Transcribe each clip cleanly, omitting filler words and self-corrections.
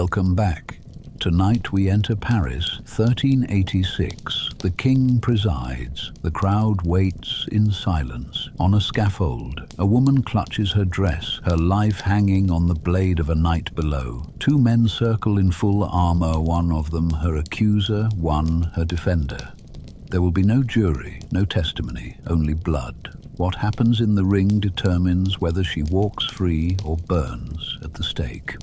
Welcome back. Tonight we enter Paris, 1386. The king presides. The crowd waits in silence. On a scaffold, a woman clutches her dress, her life hanging on the blade of a knight below. Two men circle in full armor, one of them her accuser, one her defender. There will be no jury, no testimony, only blood. What happens in the ring determines whether she walks free or burns at the stake.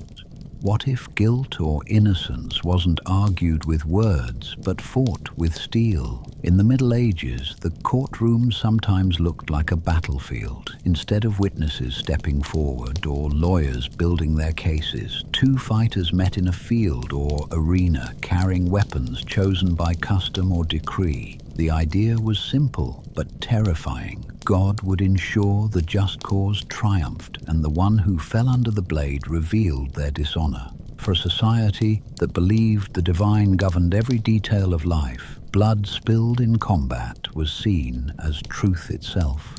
What if guilt or innocence wasn't argued with words, but fought with steel? In the Middle Ages, the courtroom sometimes looked like a battlefield. Instead of witnesses stepping forward or lawyers building their cases, two fighters met in a field or arena, carrying weapons chosen by custom or decree. The idea was simple, but terrifying. God would ensure the just cause triumphed, and the one who fell under the blade revealed their dishonor. For a society that believed the divine governed every detail of life, blood spilled in combat was seen as truth itself.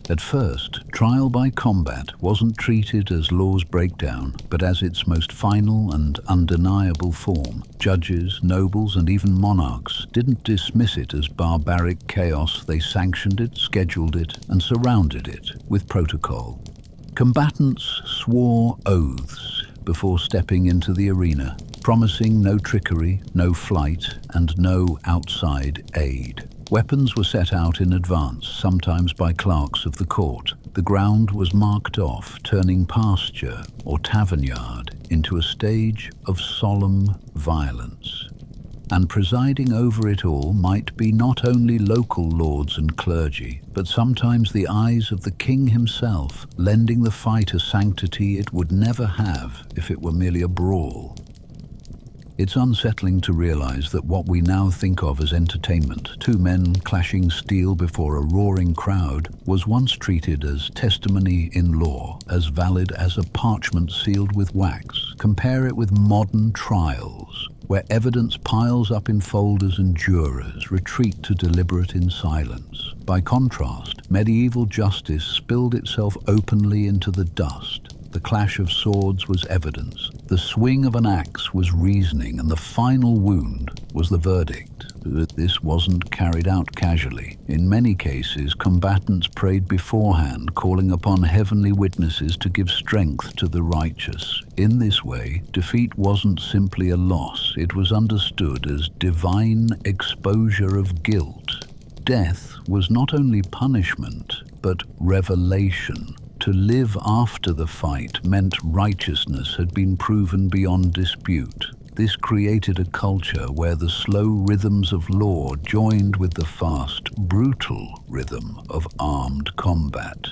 At first, trial by combat wasn't treated as law's breakdown, but as its most final and undeniable form. Judges, nobles, and even monarchs didn't dismiss it as barbaric chaos. They sanctioned it, scheduled it, and surrounded it with protocol. Combatants swore oaths before stepping into the arena, promising no trickery, no flight, and no outside aid. Weapons were set out in advance, sometimes by clerks of the court. The ground was marked off, turning pasture or tavern yard into a stage of solemn violence. And presiding over it all might be not only local lords and clergy, but sometimes the eyes of the king himself, lending the fight a sanctity it would never have if it were merely a brawl. It's unsettling to realize that what we now think of as entertainment, two men clashing steel before a roaring crowd, was once treated as testimony in law, as valid as a parchment sealed with wax. Compare it with modern trials, where evidence piles up in folders and jurors retreat to deliberate in silence. By contrast, medieval justice spilled itself openly into the dust. The clash of swords was evidence. The swing of an axe was reasoning, and the final wound was the verdict. This wasn't carried out casually. In many cases, combatants prayed beforehand, calling upon heavenly witnesses to give strength to the righteous. In this way, defeat wasn't simply a loss. It was understood as divine exposure of guilt. Death was not only punishment, but revelation. To live after the fight meant righteousness had been proven beyond dispute. This created a culture where the slow rhythms of law joined with the fast, brutal rhythm of armed combat.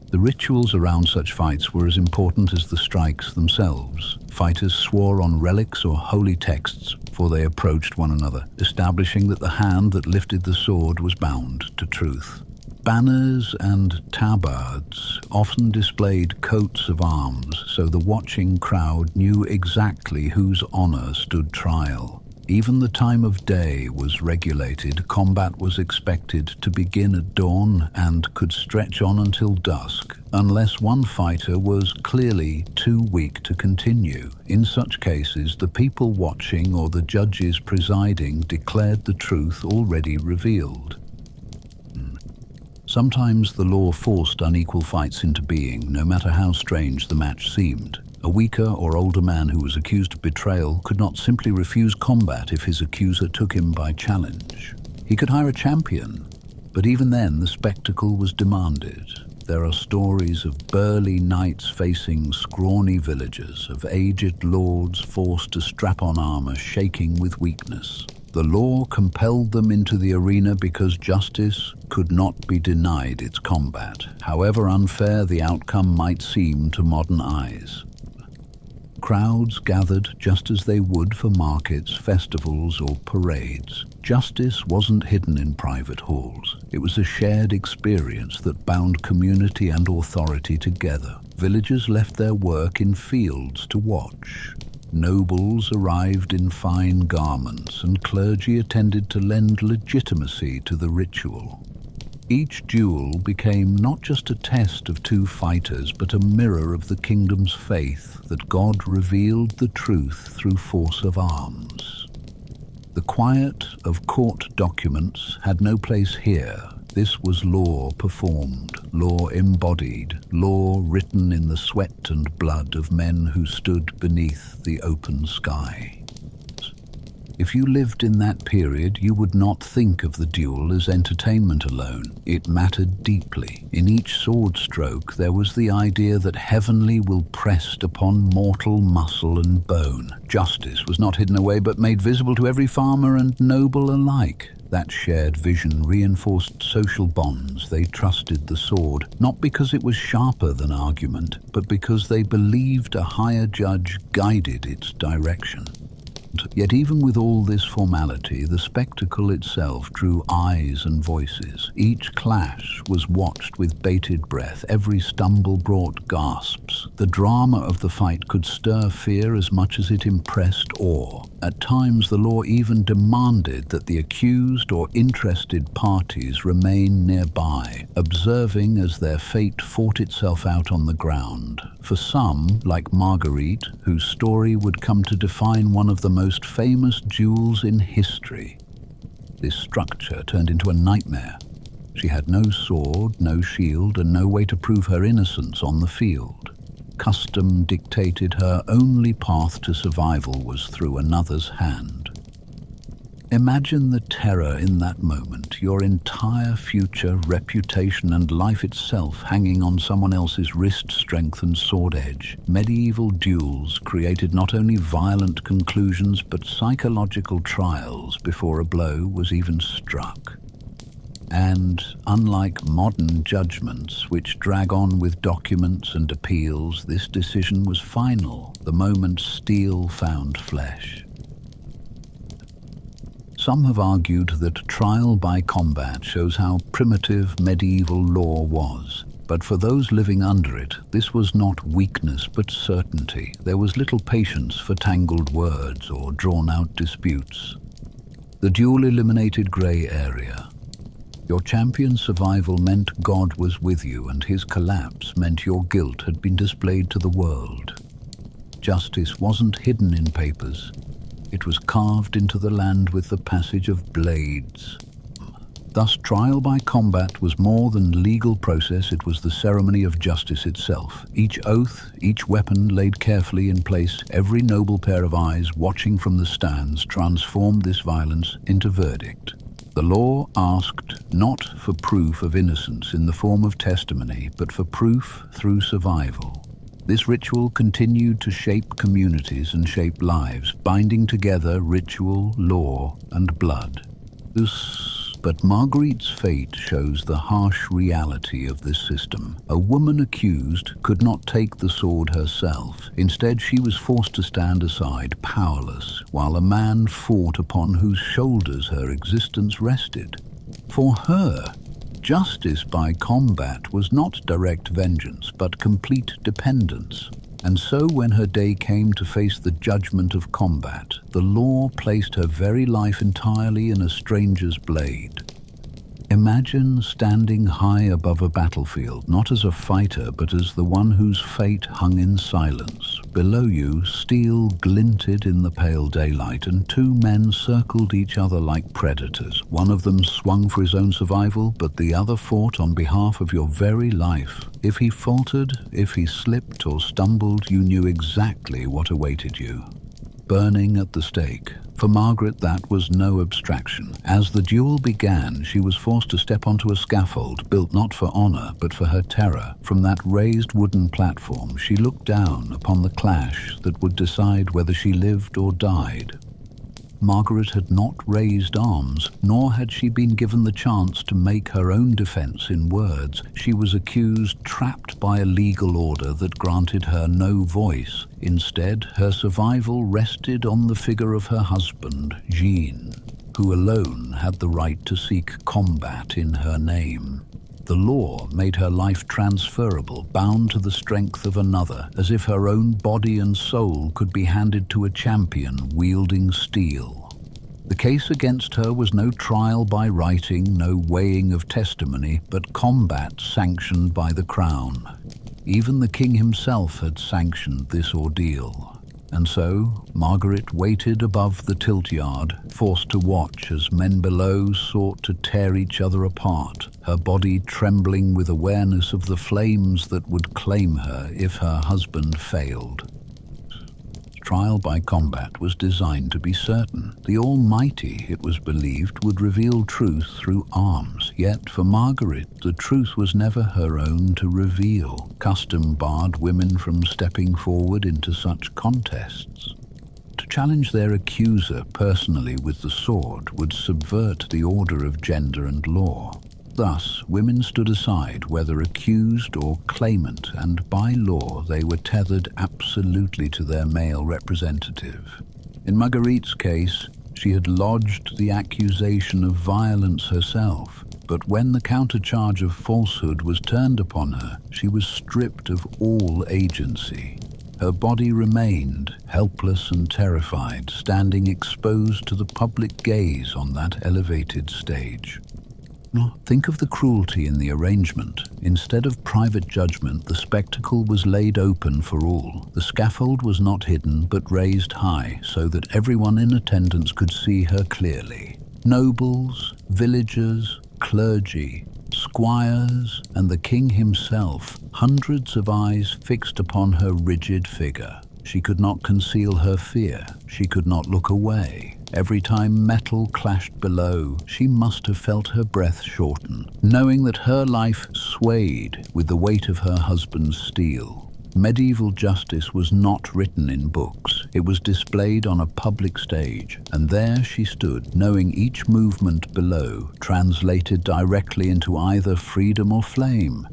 The rituals around such fights were as important as the strikes themselves. Fighters swore on relics or holy texts before they approached one another, establishing that the hand that lifted the sword was bound to truth. Banners and tabards often displayed coats of arms, so the watching crowd knew exactly whose honor stood trial. Even the time of day was regulated. Combat was expected to begin at dawn and could stretch on until dusk, unless one fighter was clearly too weak to continue. In such cases, the people watching or the judges presiding declared the truth already revealed. Sometimes the law forced unequal fights into being, no matter how strange the match seemed. A weaker or older man who was accused of betrayal could not simply refuse combat if his accuser took him by challenge. He could hire a champion, but even then the spectacle was demanded. There are stories of burly knights facing scrawny villagers, of aged lords forced to strap on armor, shaking with weakness. The law compelled them into the arena because justice could not be denied its combat, however unfair the outcome might seem to modern eyes. Crowds gathered just as they would for markets, festivals, or parades. Justice wasn't hidden in private halls. It was a shared experience that bound community and authority together. Villagers left their work in fields to watch. Nobles arrived in fine garments, and clergy attended to lend legitimacy to the ritual. Each duel became not just a test of two fighters, but a mirror of the kingdom's faith that God revealed the truth through force of arms. The quiet of court documents had no place here. This was law performed, law embodied, law written in the sweat and blood of men who stood beneath the open sky. If you lived in that period, you would not think of the duel as entertainment alone. It mattered deeply. In each sword stroke, there was the idea that heavenly will pressed upon mortal muscle and bone. Justice was not hidden away, but made visible to every farmer and noble alike. That shared vision reinforced social bonds. They trusted the sword, not because it was sharper than argument, but because they believed a higher judge guided its direction. Yet even with all this formality, the spectacle itself drew eyes and voices. Each clash was watched with bated breath. Every stumble brought gasps. The drama of the fight could stir fear as much as it impressed awe. At times, the law even demanded that the accused or interested parties remain nearby, observing as their fate fought itself out on the ground. For some, like Marguerite, whose story would come to define one of the most famous duels in history, this structure turned into a nightmare. She had no sword, no shield, and no way to prove her innocence on the field. Custom dictated her only path to survival was through another's hand. Imagine the terror in that moment, your entire future, reputation, and life itself hanging on someone else's wrist strength and sword edge. Medieval duels created not only violent conclusions, but psychological trials before a blow was even struck. And unlike modern judgments, which drag on with documents and appeals, this decision was final, the moment steel found flesh. Some have argued that trial by combat shows how primitive medieval law was. But for those living under it, this was not weakness but certainty. There was little patience for tangled words or drawn-out disputes. The duel eliminated grey area. Your champion's survival meant God was with you, and his collapse meant your guilt had been displayed to the world. Justice wasn't hidden in papers. It was carved into the land with the passage of blades. Thus, trial by combat was more than legal process, it was the ceremony of justice itself. Each oath, each weapon laid carefully in place, every noble pair of eyes watching from the stands transformed this violence into verdict. The law asked not for proof of innocence in the form of testimony, but for proof through survival. This ritual continued to shape communities and shape lives, binding together ritual, law, and blood. But Marguerite's fate shows the harsh reality of this system. A woman accused could not take the sword herself. Instead, she was forced to stand aside, powerless, while a man fought upon whose shoulders her existence rested. For her, justice by combat was not direct vengeance, but complete dependence. And so when her day came to face the judgment of combat, the law placed her very life entirely in a stranger's blade. Imagine standing high above a battlefield, not as a fighter, but as the one whose fate hung in silence. Below you, steel glinted in the pale daylight, and two men circled each other like predators. One of them swung for his own survival, but the other fought on behalf of your very life. If he faltered, if he slipped or stumbled, you knew exactly what awaited you. Burning at the stake. For Margaret, that was no abstraction. As the duel began, she was forced to step onto a scaffold built not for honor, but for her terror. From that raised wooden platform, she looked down upon the clash that would decide whether she lived or died. Margaret had not raised arms, nor had she been given the chance to make her own defense in words. She was accused, trapped by a legal order that granted her no voice. Instead, her survival rested on the figure of her husband, Jean, who alone had the right to seek combat in her name. The law made her life transferable, bound to the strength of another, as if her own body and soul could be handed to a champion wielding steel. The case against her was no trial by writing, no weighing of testimony, but combat sanctioned by the crown. Even the king himself had sanctioned this ordeal. And so, Margaret waited above the tilt-yard, forced to watch as men below sought to tear each other apart, her body trembling with awareness of the flames that would claim her if her husband failed. Trial by combat was designed to be certain. The Almighty, it was believed, would reveal truth through arms. Yet for Margaret, the truth was never her own to reveal. Custom barred women from stepping forward into such contests. To challenge their accuser personally with the sword would subvert the order of gender and law. Thus, women stood aside, whether accused or claimant, and by law they were tethered absolutely to their male representative. In Marguerite's case, she had lodged the accusation of violence herself, but when the countercharge of falsehood was turned upon her, she was stripped of all agency. Her body remained, helpless and terrified, standing exposed to the public gaze on that elevated stage. Think of the cruelty in the arrangement. Instead of private judgment, the spectacle was laid open for all. The scaffold was not hidden, but raised high, so that everyone in attendance could see her clearly. Nobles, villagers, clergy, squires, and the king himself, hundreds of eyes fixed upon her rigid figure. She could not conceal her fear. She could not look away. Every time metal clashed below, she must have felt her breath shorten, knowing that her life swayed with the weight of her husband's steel. Medieval justice was not written in books. It was displayed on a public stage, and there she stood, knowing each movement below translated directly into either freedom or flame.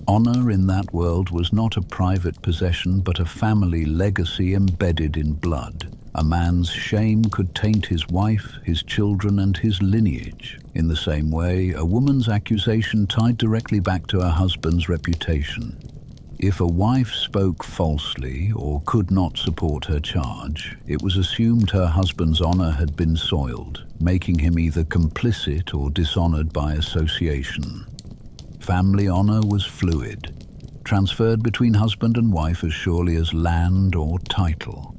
Honor in that world was not a private possession, but a family legacy embedded in blood. A man's shame could taint his wife, his children, and his lineage. In the same way, a woman's accusation tied directly back to her husband's reputation. If a wife spoke falsely or could not support her charge, it was assumed her husband's honor had been soiled, making him either complicit or dishonored by association. Family honor was fluid, transferred between husband and wife as surely as land or title.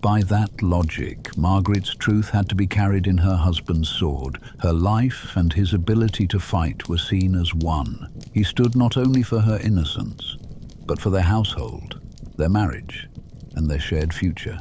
By that logic, Margaret's truth had to be carried in her husband's sword. Her life and his ability to fight were seen as one. He stood not only for her innocence, but for their household, their marriage, and their shared future.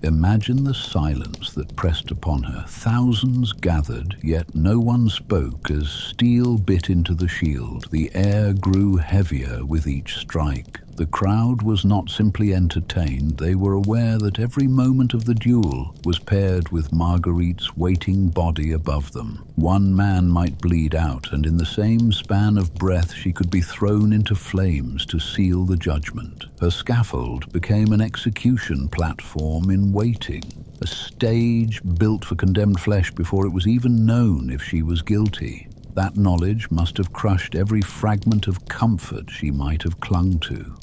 Imagine the silence that pressed upon her. Thousands gathered, yet no one spoke as steel bit into the shield. The air grew heavier with each strike. The crowd was not simply entertained, they were aware that every moment of the duel was paired with Marguerite's waiting body above them. One man might bleed out, and in the same span of breath she could be thrown into flames to seal the judgment. Her scaffold became an execution platform in waiting, a stage built for condemned flesh before it was even known if she was guilty. That knowledge must have crushed every fragment of comfort she might have clung to.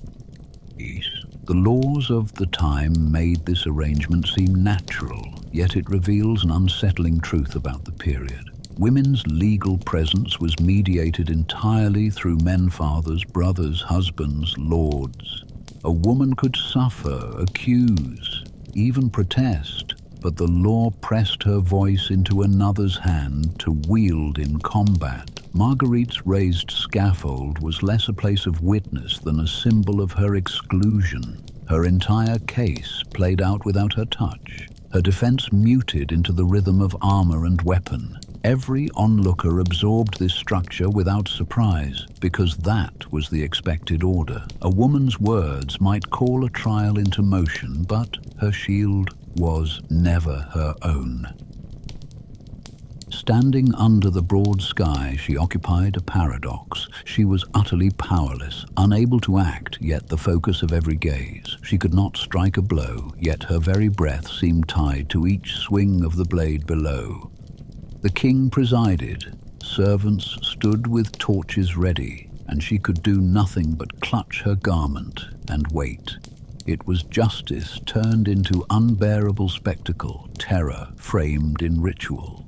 The laws of the time made this arrangement seem natural, yet it reveals an unsettling truth about the period. Women's legal presence was mediated entirely through men-fathers, brothers, husbands, lords. A woman could suffer, accuse, even protest, but the law pressed her voice into another's hand to wield in combat. Marguerite's raised scaffold was less a place of witness than a symbol of her exclusion. Her entire case played out without her touch, her defense muted into the rhythm of armor and weapon. Every onlooker absorbed this structure without surprise, because that was the expected order. A woman's words might call a trial into motion, but her shield was never her own. Standing under the broad sky, she occupied a paradox. She was utterly powerless, unable to act, yet the focus of every gaze. She could not strike a blow, yet her very breath seemed tied to each swing of the blade below. The king presided. Servants stood with torches ready, and she could do nothing but clutch her garment and wait. It was justice turned into unbearable spectacle, terror framed in ritual.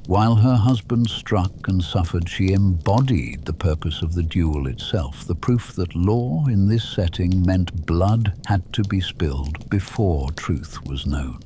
While her husband struck and suffered, she embodied the purpose of the duel itself, the proof that law in this setting meant blood had to be spilled before truth was known.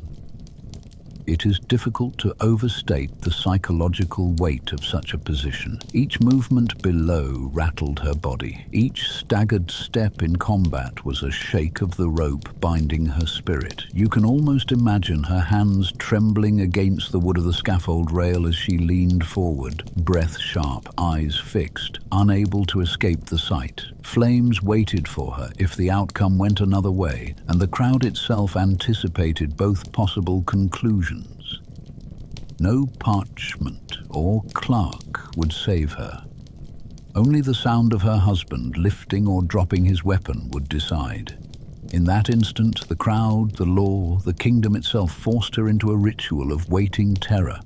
It is difficult to overstate the psychological weight of such a position. Each movement below rattled her body. Each staggered step in combat was a shake of the rope binding her spirit. You can almost imagine her hands trembling against the wood of the scaffold rail as she leaned forward, breath sharp, eyes fixed, unable to escape the sight. Flames waited for her if the outcome went another way, and the crowd itself anticipated both possible conclusions. No parchment or clerk would save her. Only the sound of her husband lifting or dropping his weapon would decide. In that instant, the crowd, the law, the kingdom itself forced her into a ritual of waiting terror.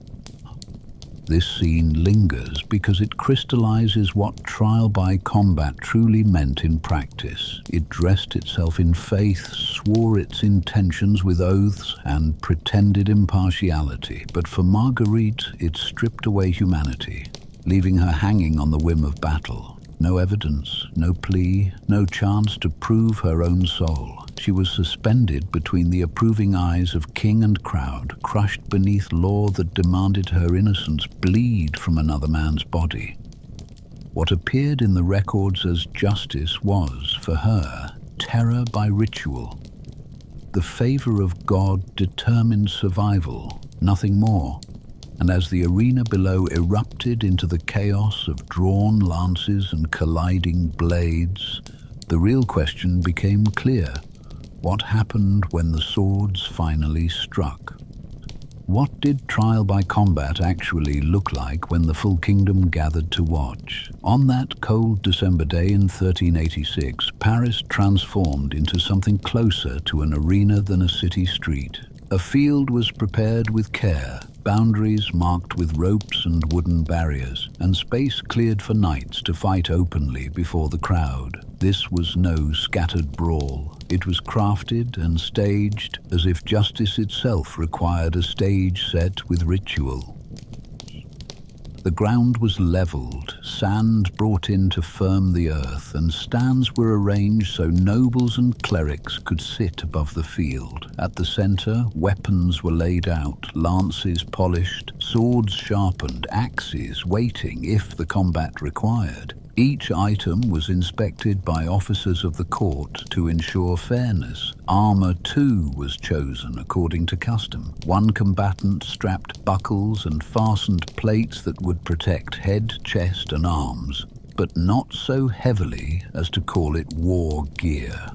This scene lingers because it crystallizes what trial by combat truly meant in practice. It dressed itself in faith, swore its intentions with oaths, and pretended impartiality. But for Marguerite, it stripped away humanity, leaving her hanging on the whim of battle. No evidence, no plea, no chance to prove her own soul. She was suspended between the approving eyes of king and crowd, crushed beneath law that demanded her innocence bleed from another man's body. What appeared in the records as justice was, for her, terror by ritual. The favor of God determined survival, nothing more. And as the arena below erupted into the chaos of drawn lances and colliding blades, the real question became clear. What happened when the swords finally struck? What did trial by combat actually look like when the full kingdom gathered to watch? On that cold December day in 1386, Paris transformed into something closer to an arena than a city street. A field was prepared with care, boundaries marked with ropes and wooden barriers, and space cleared for knights to fight openly before the crowd. This was no scattered brawl. It was crafted and staged as if justice itself required a stage set with ritual. The ground was leveled, sand brought in to firm the earth, and stands were arranged so nobles and clerics could sit above the field. At the center, weapons were laid out, lances polished, swords sharpened, axes waiting if the combat required. Each item was inspected by officers of the court to ensure fairness. Armor, too, was chosen according to custom. One combatant strapped buckles and fastened plates that would protect head, chest, and arms, but not so heavily as to call it war gear.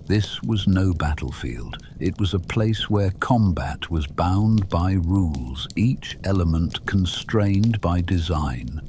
This was no battlefield. It was a place where combat was bound by rules, each element constrained by design.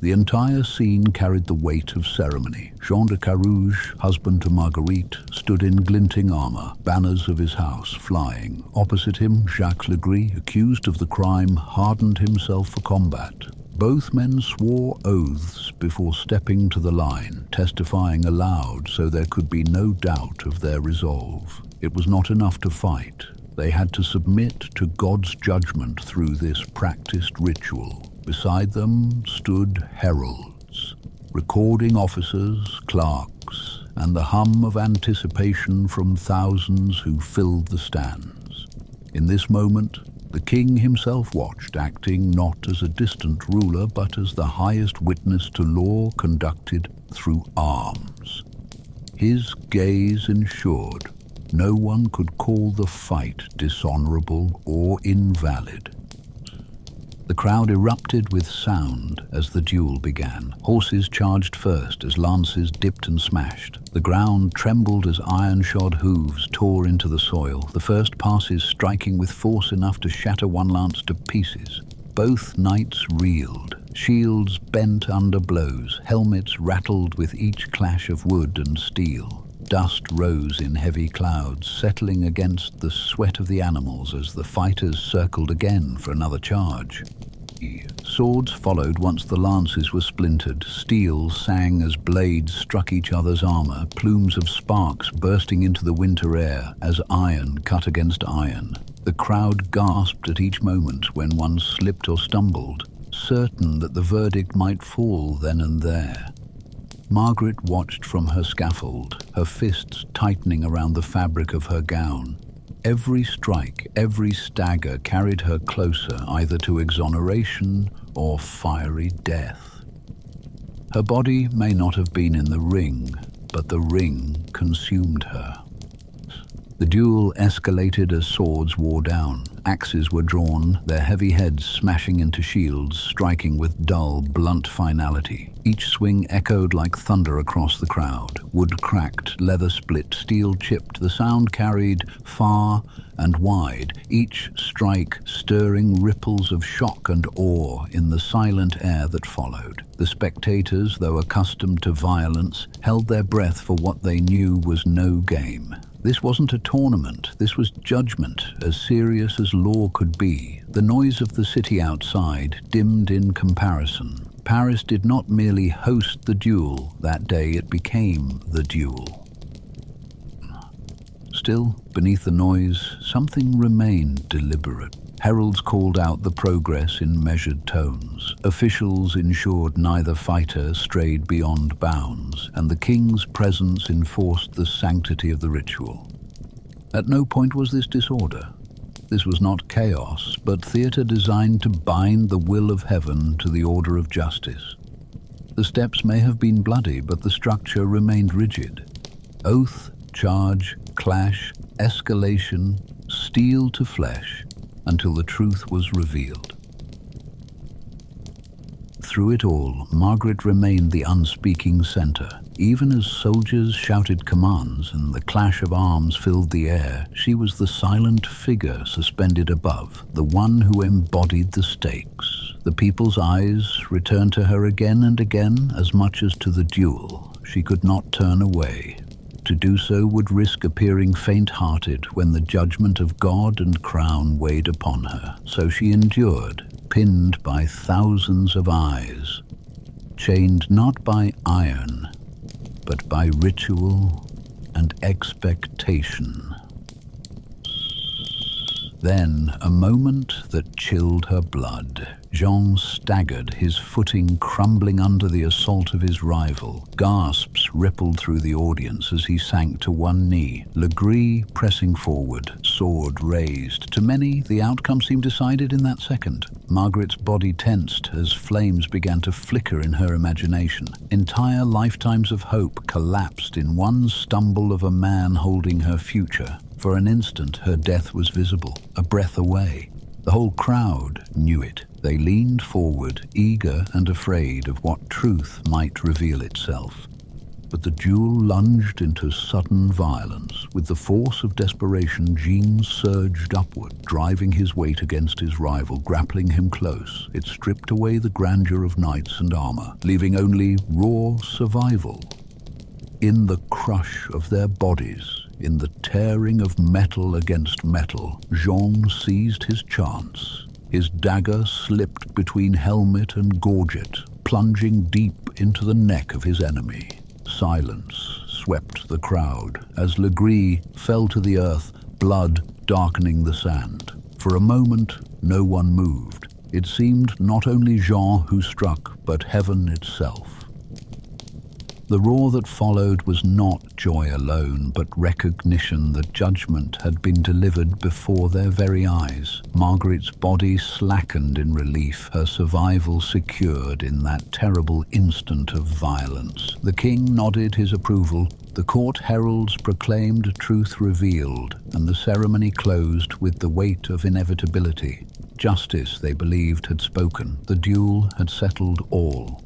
The entire scene carried the weight of ceremony. Jean de Carouge, husband to Marguerite, stood in glinting armor, banners of his house flying. Opposite him, Jacques Legris, accused of the crime, hardened himself for combat. Both men swore oaths before stepping to the line, testifying aloud so there could be no doubt of their resolve. It was not enough to fight. They had to submit to God's judgment through this practiced ritual. Beside them stood heralds, recording officers, clerks, and the hum of anticipation from thousands who filled the stands. In this moment, the king himself watched, acting not as a distant ruler, but as the highest witness to law conducted through arms. His gaze ensured no one could call the fight dishonorable or invalid. The crowd erupted with sound as the duel began. Horses charged first as lances dipped and smashed. The ground trembled as iron-shod hooves tore into the soil, the first passes striking with force enough to shatter one lance to pieces. Both knights reeled, shields bent under blows, helmets rattled with each clash of wood and steel. Dust rose in heavy clouds, settling against the sweat of the animals as the fighters circled again for another charge. Swords followed once the lances were splintered. Steel sang as blades struck each other's armor, plumes of sparks bursting into the winter air as iron cut against iron. The crowd gasped at each moment when one slipped or stumbled, certain that the verdict might fall then and there. Margaret watched from her scaffold, her fists tightening around the fabric of her gown. Every strike, every stagger carried her closer either to exoneration or fiery death. Her body may not have been in the ring, but the ring consumed her. The duel escalated as swords wore down. Axes were drawn, their heavy heads smashing into shields, striking with dull, blunt finality. Each swing echoed like thunder across the crowd. Wood cracked, leather split, steel chipped. The sound carried far and wide, each strike stirring ripples of shock and awe in the silent air that followed. The spectators, though accustomed to violence, held their breath for what they knew was no game. This wasn't a tournament, this was judgment, as serious as law could be. The noise of the city outside dimmed in comparison. Paris did not merely host the duel, that day it became the duel. Still, beneath the noise, something remained deliberate. Heralds called out the progress in measured tones. Officials ensured neither fighter strayed beyond bounds, and the king's presence enforced the sanctity of the ritual. At no point was this disorder. This was not chaos, but theatre designed to bind the will of heaven to the order of justice. The steps may have been bloody, but the structure remained rigid. Oath, charge, clash, escalation, steel to flesh, until the truth was revealed. Through it all, Margaret remained the unspeaking center. Even as soldiers shouted commands and the clash of arms filled the air, she was the silent figure suspended above, the one who embodied the stakes. The people's eyes returned to her again and again, as much as to the duel. She could not turn away. To do so would risk appearing faint-hearted when the judgment of God and crown weighed upon her. So she endured, pinned by thousands of eyes, chained not by iron, but by ritual and expectation. Then, a moment that chilled her blood. Jean staggered, his footing crumbling under the assault of his rival. Gasps rippled through the audience as he sank to one knee. Legris pressing forward, sword raised. To many, the outcome seemed decided in that second. Margaret's body tensed as flames began to flicker in her imagination. Entire lifetimes of hope collapsed in one stumble of a man holding her future. For an instant, her death was visible, a breath away. The whole crowd knew it. They leaned forward, eager and afraid of what truth might reveal itself. But the duel lunged into sudden violence. With the force of desperation, Jean surged upward, driving his weight against his rival, grappling him close. It stripped away the grandeur of knights and armor, leaving only raw survival. In the crush of their bodies, in the tearing of metal against metal, Jean seized his chance. His dagger slipped between helmet and gorget, plunging deep into the neck of his enemy. Silence swept the crowd as Legris fell to the earth, blood darkening the sand. For a moment, no one moved. It seemed not only Jean who struck, but heaven itself. The roar that followed was not joy alone, but recognition that judgment had been delivered before their very eyes. Margaret's body slackened in relief, her survival secured in that terrible instant of violence. The king nodded his approval. The court heralds proclaimed truth revealed, and the ceremony closed with the weight of inevitability. Justice, they believed, had spoken. The duel had settled all.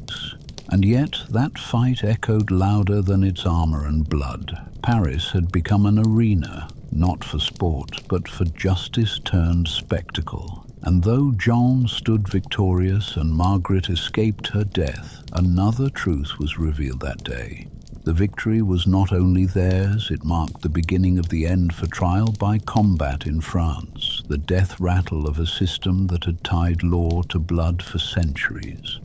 And yet that fight echoed louder than its armor and blood. Paris had become an arena, not for sport, but for justice turned spectacle. And though Jean stood victorious and Margaret escaped her death, another truth was revealed that day. The victory was not only theirs, it marked the beginning of the end for trial by combat in France, the death rattle of a system that had tied law to blood for centuries.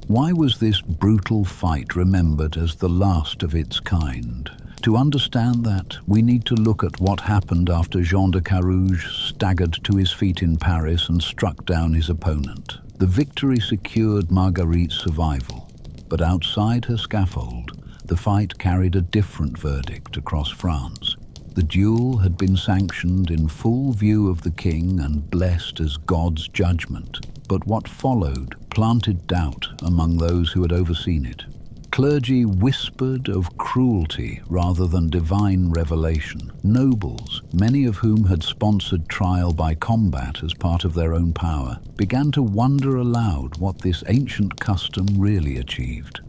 Why was this brutal fight remembered as the last of its kind? To understand that, we need to look at what happened after Jean de Carouge staggered to his feet in Paris and struck down his opponent. The victory secured Marguerite's survival, but outside her scaffold, the fight carried a different verdict across France. The duel had been sanctioned in full view of the king and blessed as God's judgment, but what followed planted doubt among those who had overseen it. Clergy whispered of cruelty rather than divine revelation. Nobles, many of whom had sponsored trial by combat as part of their own power, began to wonder aloud what this ancient custom really achieved.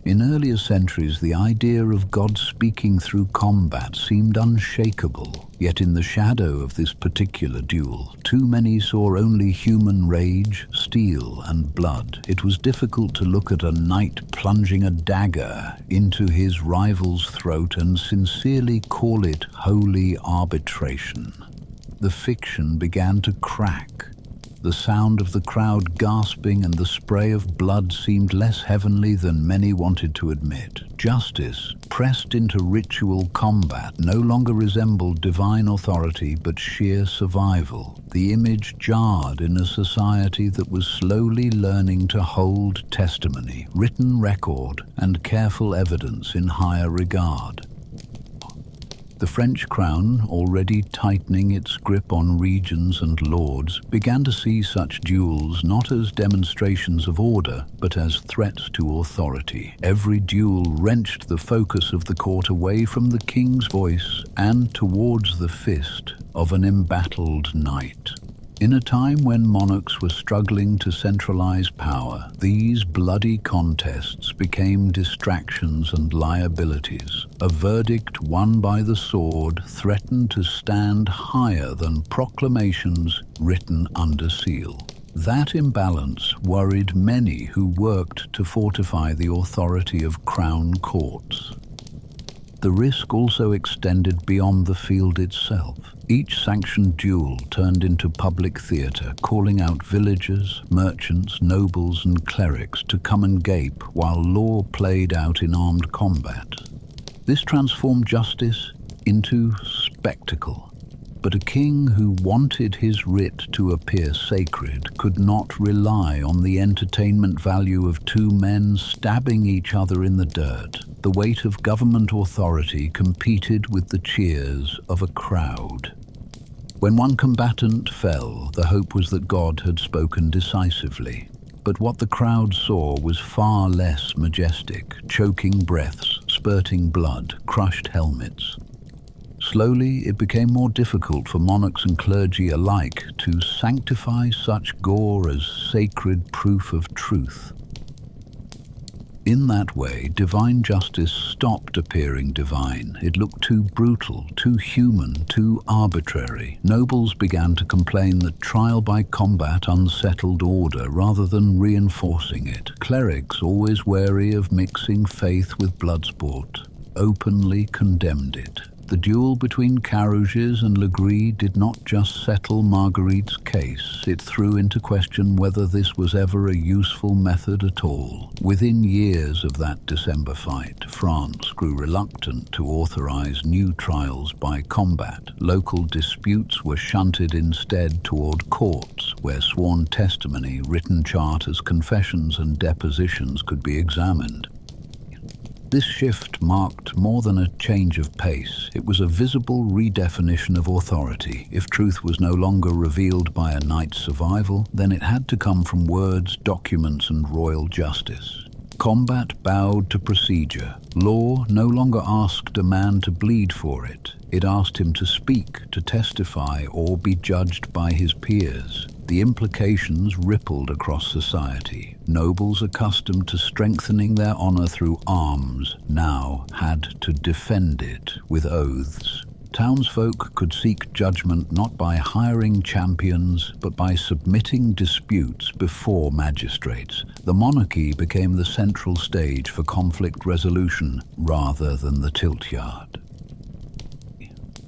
In earlier centuries, the idea of God speaking through combat seemed unshakable, yet in the shadow of this particular duel, too many saw only human rage, steel, and blood. It was difficult to look at a knight plunging a dagger into his rival's throat and sincerely call it holy arbitration. The fiction began to crack. The sound of the crowd gasping and the spray of blood seemed less heavenly than many wanted to admit. Justice, pressed into ritual combat, no longer resembled divine authority but sheer survival. The image jarred in a society that was slowly learning to hold testimony, written record, and careful evidence in higher regard. The French crown, already tightening its grip on regions and lords, began to see such duels not as demonstrations of order, but as threats to authority. Every duel wrenched the focus of the court away from the king's voice and towards the fist of an embattled knight. In a time when monarchs were struggling to centralize power, these bloody contests became distractions and liabilities. A verdict won by the sword threatened to stand higher than proclamations written under seal. That imbalance worried many who worked to fortify the authority of crown courts. The risk also extended beyond the field itself. Each sanctioned duel turned into public theatre, calling out villagers, merchants, nobles, and clerics to come and gape while law played out in armed combat. This transformed justice into spectacle. But a king who wanted his writ to appear sacred could not rely on the entertainment value of two men stabbing each other in the dirt. The weight of government authority competed with the cheers of a crowd. When one combatant fell, the hope was that God had spoken decisively. But what the crowd saw was far less majestic: choking breaths, spurting blood, crushed helmets. Slowly, it became more difficult for monarchs and clergy alike to sanctify such gore as sacred proof of truth. In that way, divine justice stopped appearing divine. It looked too brutal, too human, too arbitrary. Nobles began to complain that trial by combat unsettled order rather than reinforcing it. Clerics, always wary of mixing faith with bloodsport, openly condemned it. The duel between Carouges and Legris did not just settle Marguerite's case, it threw into question whether this was ever a useful method at all. Within years of that December fight, France grew reluctant to authorize new trials by combat. Local disputes were shunted instead toward courts, where sworn testimony, written charters, confessions, and depositions could be examined. This shift marked more than a change of pace. It was a visible redefinition of authority. If truth was no longer revealed by a knight's survival, then it had to come from words, documents, and royal justice. Combat bowed to procedure. Law no longer asked a man to bleed for it. It asked him to speak, to testify, or be judged by his peers. The implications rippled across society. Nobles accustomed to strengthening their honor through arms now had to defend it with oaths. Townsfolk could seek judgment not by hiring champions, but by submitting disputes before magistrates. The monarchy became the central stage for conflict resolution rather than the tilt-yard.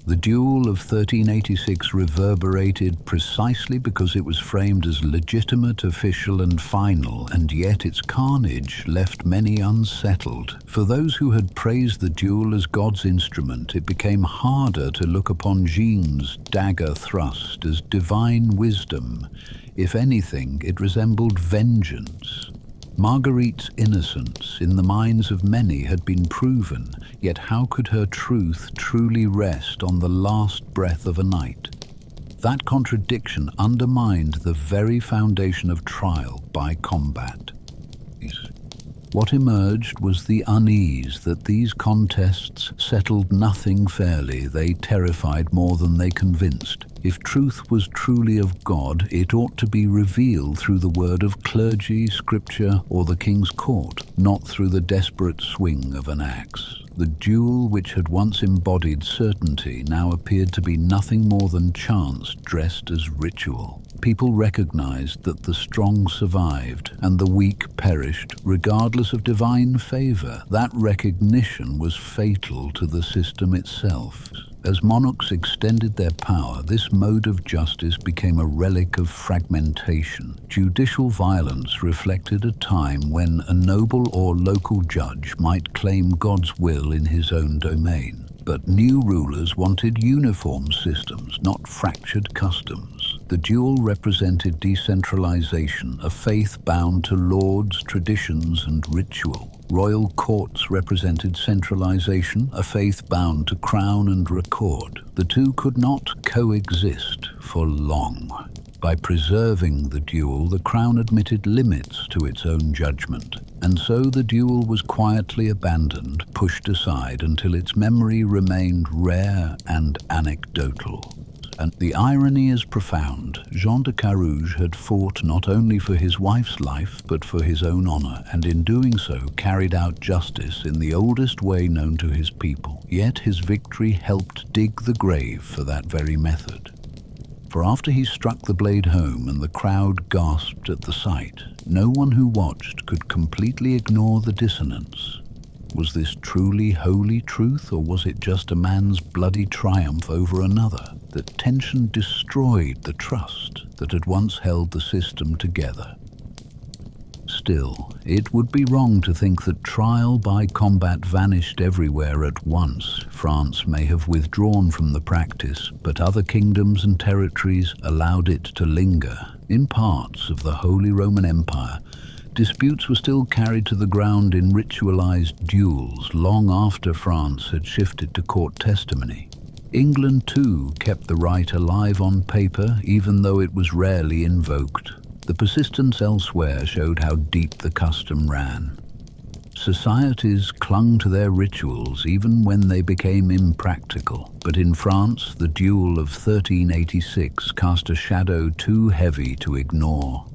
The duel of 1386 reverberated precisely because it was framed as legitimate, official and final, and yet its carnage left many unsettled. For those who had praised the duel as God's instrument, it became harder to look upon Jean's dagger thrust as divine wisdom. If anything, it resembled vengeance. Marguerite's innocence in the minds of many had been proven, yet how could her truth truly rest on the last breath of a night? That contradiction undermined the very foundation of trial by combat. What emerged was the unease that these contests settled nothing fairly. They terrified more than they convinced. If truth was truly of God, it ought to be revealed through the word of clergy, scripture, or the king's court, not through the desperate swing of an axe. The duel, which had once embodied certainty, now appeared to be nothing more than chance dressed as ritual. People recognized that the strong survived and the weak perished, regardless of divine favor. That recognition was fatal to the system itself. As monarchs extended their power, this mode of justice became a relic of fragmentation. Judicial violence reflected a time when a noble or local judge might claim God's will in his own domain. But new rulers wanted uniform systems, not fractured customs. The duel represented decentralization, a faith bound to lords, traditions, and ritual. Royal courts represented centralization, a faith bound to crown and record. The two could not coexist for long. By preserving the duel, the crown admitted limits to its own judgment, and so the duel was quietly abandoned, pushed aside until its memory remained rare and anecdotal. And the irony is profound. Jean de Carouge had fought not only for his wife's life, but for his own honor, and in doing so carried out justice in the oldest way known to his people. Yet his victory helped dig the grave for that very method. For after he struck the blade home and the crowd gasped at the sight, no one who watched could completely ignore the dissonance. Was this truly holy truth, or was it just a man's bloody triumph over another? That tension destroyed the trust that had once held the system together. Still, it would be wrong to think that trial by combat vanished everywhere at once. France may have withdrawn from the practice, but other kingdoms and territories allowed it to linger. In parts of the Holy Roman Empire, disputes were still carried to the ground in ritualized duels long after France had shifted to court testimony. England too kept the right alive on paper, even though it was rarely invoked. The persistence elsewhere showed how deep the custom ran. Societies clung to their rituals even when they became impractical. But in France, the duel of 1386 cast a shadow too heavy to ignore.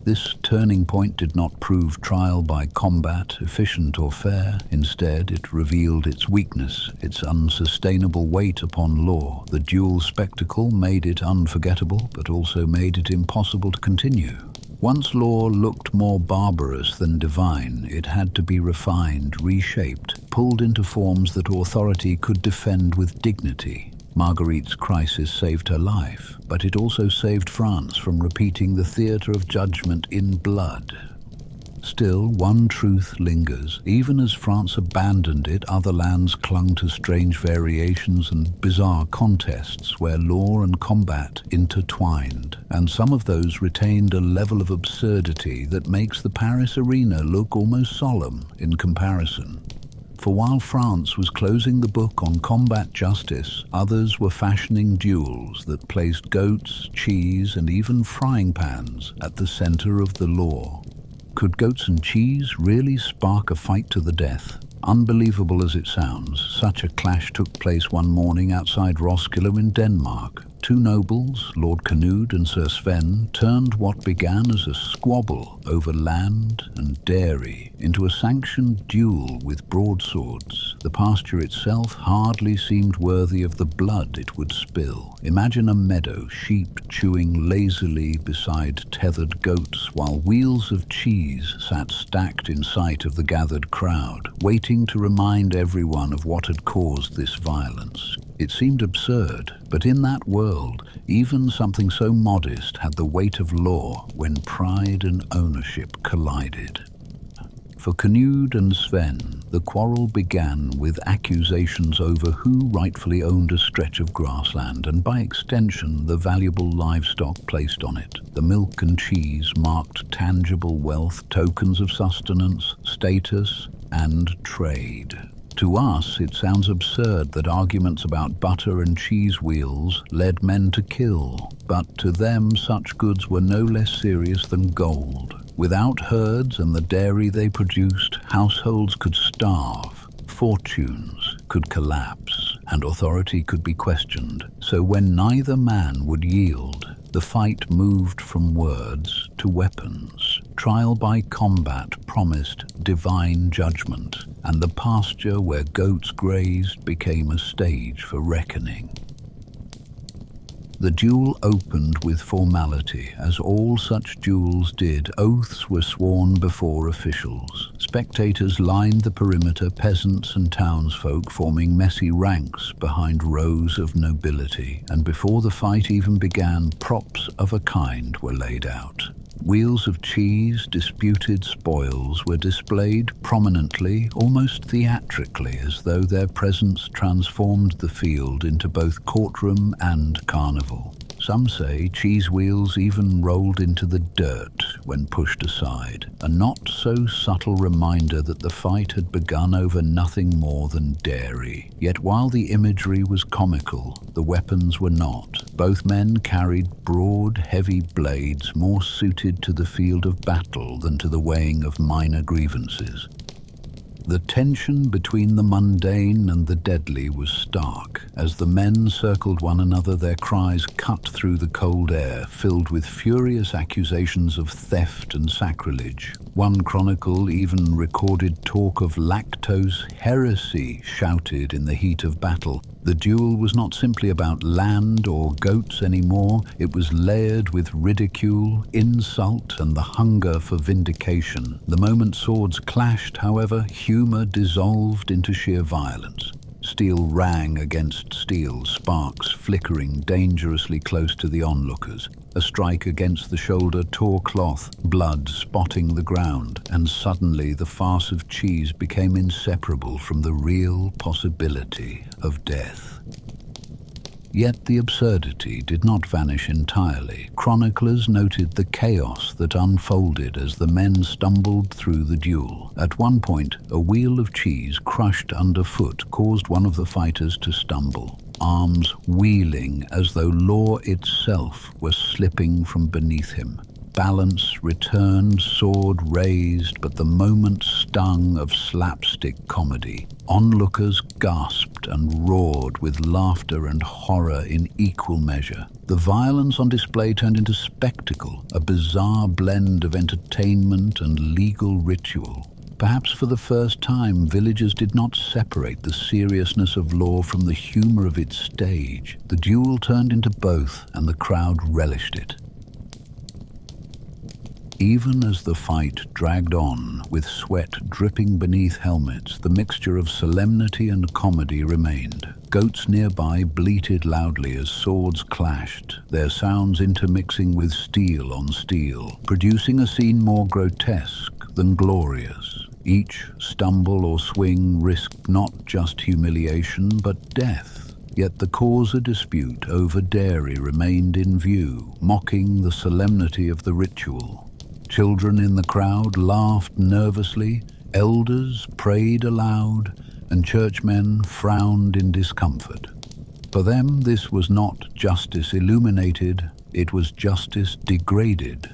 This turning point did not prove trial by combat efficient or fair. Instead, it revealed its weakness, its unsustainable weight upon law. The dual spectacle made it unforgettable, but also made it impossible to continue. Once law looked more barbarous than divine, it had to be refined, reshaped, pulled into forms that authority could defend with dignity. Marguerite's crisis saved her life, but it also saved France from repeating the theater of judgment in blood. Still, one truth lingers. Even as France abandoned it, other lands clung to strange variations and bizarre contests where law and combat intertwined, and some of those retained a level of absurdity that makes the Paris arena look almost solemn in comparison. For while France was closing the book on combat justice, others were fashioning duels that placed goats, cheese, and even frying pans at the center of the law. Could goats and cheese really spark a fight to the death? Unbelievable as it sounds, such a clash took place one morning outside Roskilde in Denmark. Two nobles, Lord Canute and Sir Sven, turned what began as a squabble over land and dairy into a sanctioned duel with broadswords. The pasture itself hardly seemed worthy of the blood it would spill. Imagine a meadow, sheep chewing lazily beside tethered goats, while wheels of cheese sat stacked in sight of the gathered crowd, waiting to remind everyone of what had caused this violence. It seemed absurd, but in that world, even something so modest had the weight of law when pride and ownership collided. For Canute and Sven, the quarrel began with accusations over who rightfully owned a stretch of grassland and, by extension, the valuable livestock placed on it. The milk and cheese marked tangible wealth, tokens of sustenance, status, and trade. To us, it sounds absurd that arguments about butter and cheese wheels led men to kill, but to them such goods were no less serious than gold. Without herds and the dairy they produced, households could starve, fortunes could collapse, and authority could be questioned. So when neither man would yield, the fight moved from words to weapons. Trial by combat promised divine judgment, and the pasture where goats grazed became a stage for reckoning. The duel opened with formality, as all such duels did. Oaths were sworn before officials. Spectators lined the perimeter, peasants and townsfolk forming messy ranks behind rows of nobility, and before the fight even began, props of a kind were laid out. Wheels of cheese, disputed spoils, were displayed prominently, almost theatrically, as though their presence transformed the field into both courtroom and carnival. Some say cheese wheels even rolled into the dirt when pushed aside, a not so subtle reminder that the fight had begun over nothing more than dairy. Yet while the imagery was comical, the weapons were not. Both men carried broad, heavy blades more suited to the field of battle than to the weighing of minor grievances. The tension between the mundane and the deadly was stark. As the men circled one another, their cries cut through the cold air, filled with furious accusations of theft and sacrilege. One chronicle even recorded talk of lactose heresy shouted in the heat of battle. The duel was not simply about land or goats anymore. It was layered with ridicule, insult, and the hunger for vindication. The moment swords clashed, however, humor dissolved into sheer violence. Steel rang against steel, sparks flickering dangerously close to the onlookers. A strike against the shoulder tore cloth, blood spotting the ground, and suddenly the farce of cheese became inseparable from the real possibility of death. Yet the absurdity did not vanish entirely. Chroniclers noted the chaos that unfolded as the men stumbled through the duel. At one point, a wheel of cheese crushed underfoot caused one of the fighters to stumble, arms wheeling as though law itself was slipping from beneath him. Balance returned, sword raised, but the moment stung of slapstick comedy. Onlookers gasped and roared with laughter and horror in equal measure. The violence on display turned into spectacle, a bizarre blend of entertainment and legal ritual. Perhaps for the first time, villagers did not separate the seriousness of law from the humor of its stage. The duel turned into both, and the crowd relished it. Even as the fight dragged on, with sweat dripping beneath helmets, the mixture of solemnity and comedy remained. Goats nearby bleated loudly as swords clashed, their sounds intermixing with steel on steel, producing a scene more grotesque than glorious. Each stumble or swing risked not just humiliation, but death. Yet the cause of dispute over dairy remained in view, mocking the solemnity of the ritual. Children in the crowd laughed nervously, elders prayed aloud, and churchmen frowned in discomfort. For them, this was not justice illuminated, it was justice degraded.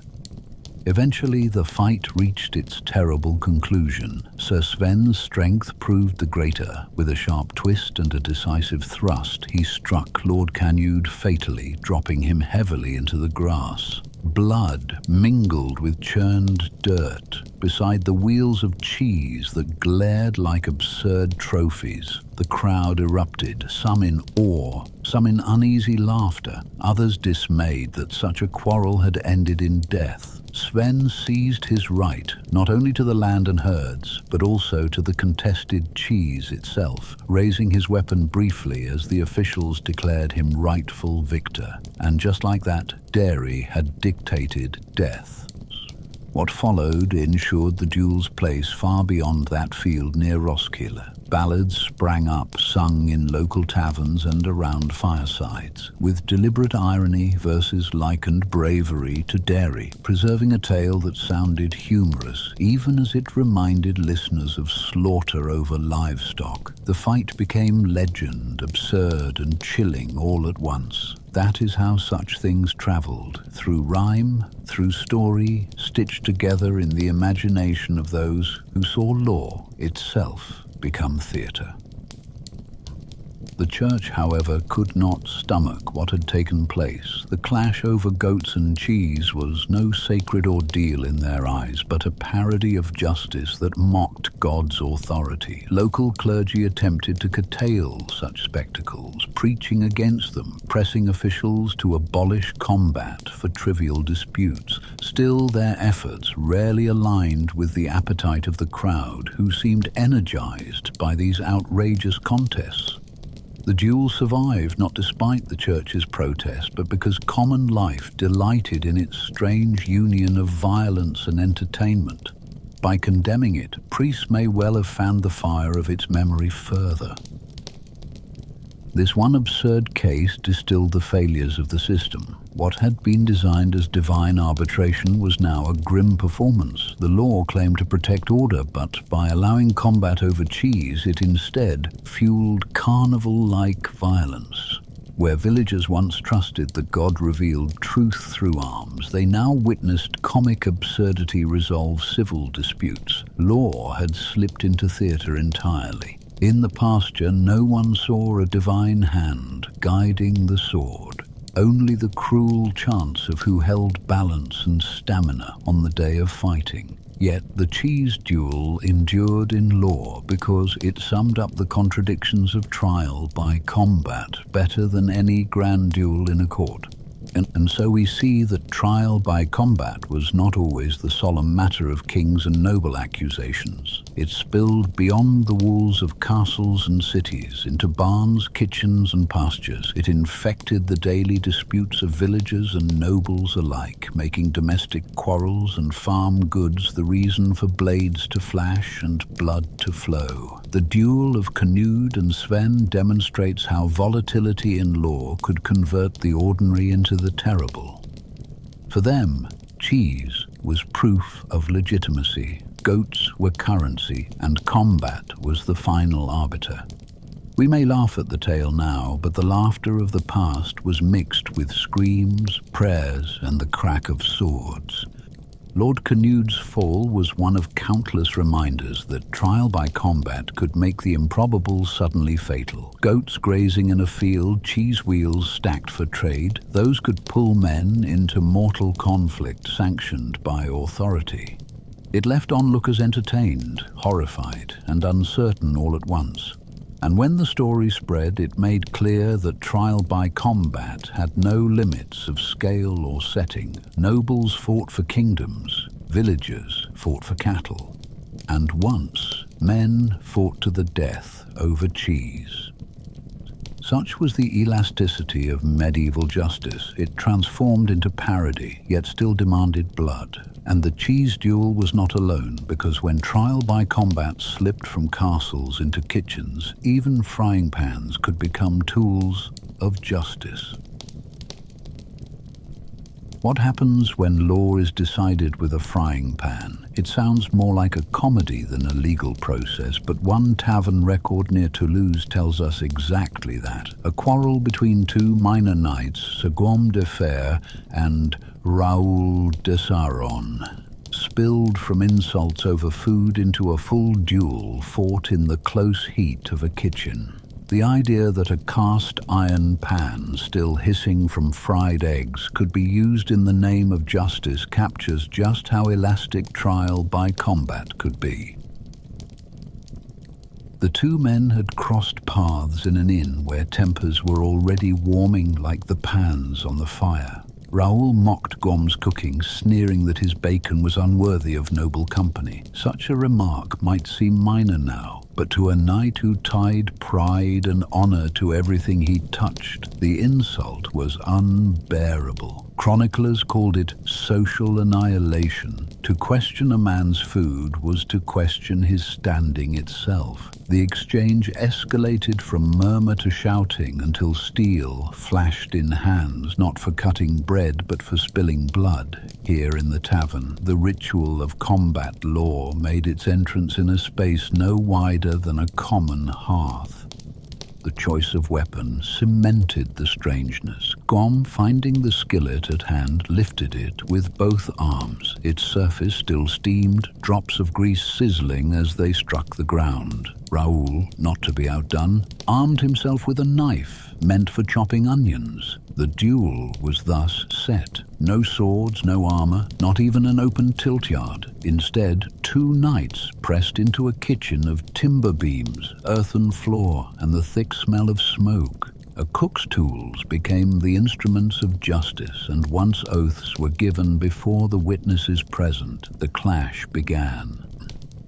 Eventually, the fight reached its terrible conclusion. Sir Sven's strength proved the greater. With a sharp twist and a decisive thrust, he struck Lord Canute fatally, dropping him heavily into the grass. Blood mingled with churned dirt beside the wheels of cheese that glared like absurd trophies. The crowd erupted, some in awe, some in uneasy laughter, others dismayed that such a quarrel had ended in death. Sven seized his right, not only to the land and herds, but also to the contested cheese itself, raising his weapon briefly as the officials declared him rightful victor. And just like that, dairy had dictated death. What followed ensured the duel's place far beyond that field near Roskilde. Ballads sprang up, sung in local taverns and around firesides. With deliberate irony, verses likened bravery to dairy, preserving a tale that sounded humorous, even as it reminded listeners of slaughter over livestock. The fight became legend, absurd and chilling all at once. That is how such things traveled, through rhyme, through story, stitched together in the imagination of those who saw law itself become theatre. The church, however, could not stomach what had taken place. The clash over goats and cheese was no sacred ordeal in their eyes, but a parody of justice that mocked God's authority. Local clergy attempted to curtail such spectacles, preaching against them, pressing officials to abolish combat for trivial disputes. Still, their efforts rarely aligned with the appetite of the crowd, who seemed energized by these outrageous contests. The duel survived not despite the church's protest, but because common life delighted in its strange union of violence and entertainment. By condemning it, priests may well have fanned the fire of its memory further. This one absurd case distilled the failures of the system. What had been designed as divine arbitration was now a grim performance. The law claimed to protect order, but by allowing combat over cheese, it instead fueled carnival-like violence. Where villagers once trusted that God revealed truth through arms, they now witnessed comic absurdity resolve civil disputes. Law had slipped into theatre entirely. In the pasture, no one saw a divine hand guiding the sword, only the cruel chance of who held balance and stamina on the day of fighting. Yet the cheese duel endured in law because it summed up the contradictions of trial by combat better than any grand duel in a court. And so we see that trial by combat was not always the solemn matter of kings and noble accusations. It spilled beyond the walls of castles and cities, into barns, kitchens and pastures. It infected the daily disputes of villagers and nobles alike, making domestic quarrels and farm goods the reason for blades to flash and blood to flow. The duel of Canute and Sven demonstrates how volatility in law could convert the ordinary into the terrible. For them, cheese was proof of legitimacy, goats were currency, and combat was the final arbiter. We may laugh at the tale now, but the laughter of the past was mixed with screams, prayers, and the crack of swords. Lord Canute's fall was one of countless reminders that trial by combat could make the improbable suddenly fatal. Goats grazing in a field, cheese wheels stacked for trade, those could pull men into mortal conflict sanctioned by authority. It left onlookers entertained, horrified, and uncertain all at once. And when the story spread, it made clear that trial by combat had no limits of scale or setting. Nobles fought for kingdoms, villagers fought for cattle, and once men fought to the death over cheese. Such was the elasticity of medieval justice. It transformed into parody, yet still demanded blood. And the cheese duel was not alone, because when trial by combat slipped from castles into kitchens, even frying pans could become tools of justice. What happens when law is decided with a frying pan? It sounds more like a comedy than a legal process, but one tavern record near Toulouse tells us exactly that. A quarrel between two minor knights, Sir Guillaume de Fer and Raoul de Saron, spilled from insults over food into a full duel fought in the close heat of a kitchen. The idea that a cast iron pan still hissing from fried eggs could be used in the name of justice captures just how elastic trial by combat could be. The two men had crossed paths in an inn where tempers were already warming like the pans on the fire. Raoul mocked Guillaume's cooking, sneering that his bacon was unworthy of noble company. Such a remark might seem minor now, but to a knight who tied pride and honor to everything he touched, the insult was unbearable. Chroniclers called it social annihilation. To question a man's food was to question his standing itself. The exchange escalated from murmur to shouting until steel flashed in hands, not for cutting bread but for spilling blood. Here in the tavern, the ritual of combat law made its entrance in a space no wider than a common hearth. The choice of weapon cemented the strangeness. Guillaume, finding the skillet at hand, lifted it with both arms. Its surface still steamed, drops of grease sizzling as they struck the ground. Raoul, not to be outdone, armed himself with a knife meant for chopping onions. The duel was thus set. No swords, no armor, not even an open tilt-yard. Instead, two knights pressed into a kitchen of timber beams, earthen floor, and the thick smell of smoke. A cook's tools became the instruments of justice, and once oaths were given before the witnesses present, the clash began.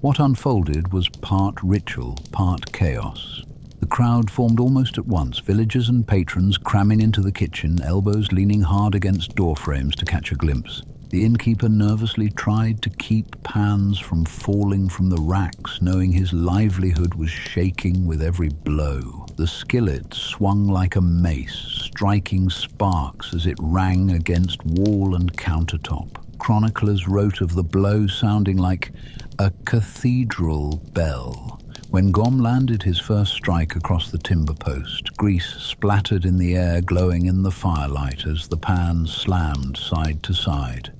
What unfolded was part ritual, part chaos. The crowd formed almost at once, villagers and patrons cramming into the kitchen, elbows leaning hard against door frames to catch a glimpse. The innkeeper nervously tried to keep pans from falling from the racks, knowing his livelihood was shaking with every blow. The skillet swung like a mace, striking sparks as it rang against wall and countertop. Chroniclers wrote of the blow sounding like a cathedral bell. When Guillaume landed his first strike across the timber post, grease splattered in the air, glowing in the firelight as the pan slammed side to side.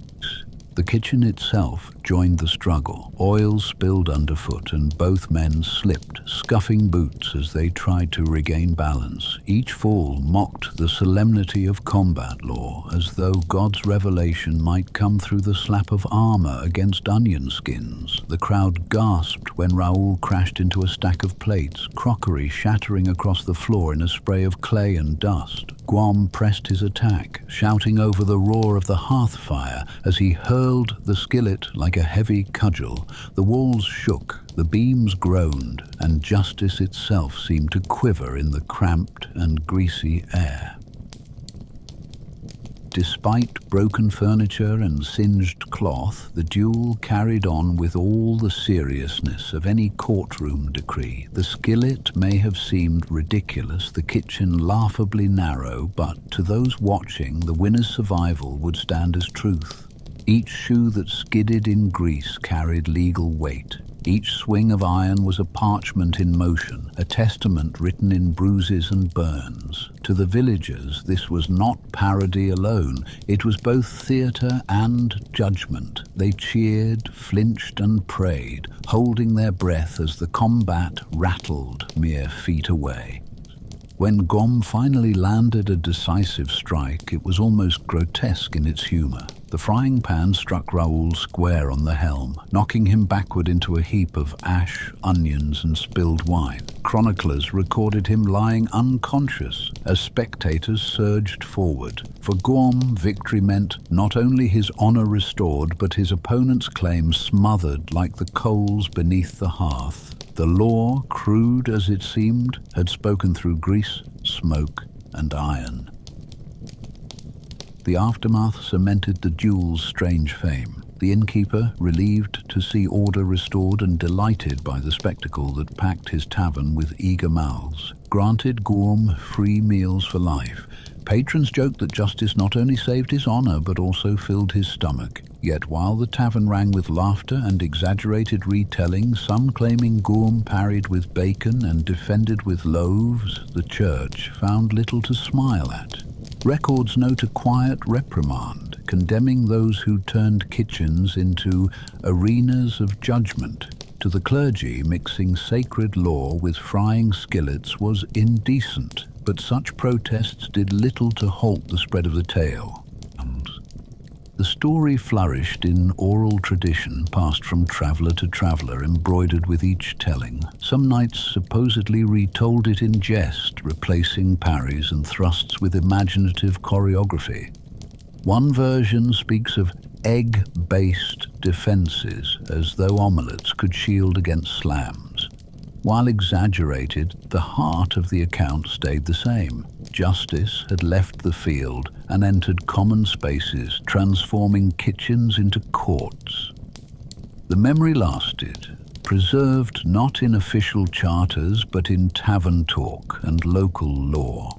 The kitchen itself joined the struggle. Oil spilled underfoot and both men slipped, scuffing boots as they tried to regain balance. Each fall mocked the solemnity of combat law, as though God's revelation might come through the slap of armor against onion skins. The crowd gasped when Raoul crashed into a stack of plates, crockery shattering across the floor in a spray of clay and dust. Guillaume pressed his attack, shouting over the roar of the hearth fire as he hurled the skillet like a heavy cudgel. The walls shook, the beams groaned, and justice itself seemed to quiver in the cramped and greasy air. Despite broken furniture and singed cloth, the duel carried on with all the seriousness of any courtroom decree. The skillet may have seemed ridiculous, the kitchen laughably narrow, but to those watching, the winner's survival would stand as truth. Each shoe that skidded in grease carried legal weight. Each swing of iron was a parchment in motion, a testament written in bruises and burns. To the villagers, this was not parody alone. It was both theatre and judgment. They cheered, flinched and prayed, holding their breath as the combat rattled mere feet away. When Guillaume finally landed a decisive strike, it was almost grotesque in its humor. The frying pan struck Raoul square on the helm, knocking him backward into a heap of ash, onions, and spilled wine. Chroniclers recorded him lying unconscious as spectators surged forward. For Guillaume, victory meant not only his honor restored, but his opponent's claim smothered like the coals beneath the hearth. The law, crude as it seemed, had spoken through grease, smoke, and iron. The aftermath cemented the duel's strange fame. The innkeeper, relieved to see order restored and delighted by the spectacle that packed his tavern with eager mouths, granted Guillaume free meals for life. Patrons joked that justice not only saved his honor but also filled his stomach. Yet while the tavern rang with laughter and exaggerated retelling, some claiming Gorm parried with bacon and defended with loaves, the church found little to smile at. Records note a quiet reprimand, condemning those who turned kitchens into arenas of judgment. To the clergy, mixing sacred law with frying skillets was indecent, but such protests did little to halt the spread of the tale. The story flourished in oral tradition, passed from traveller to traveller, embroidered with each telling. Some knights supposedly retold it in jest, replacing parries and thrusts with imaginative choreography. One version speaks of egg-based defences, as though omelettes could shield against slams. While exaggerated, the heart of the account stayed the same. Justice had left the field and entered common spaces, transforming kitchens into courts. The memory lasted, preserved not in official charters but in tavern talk and local lore.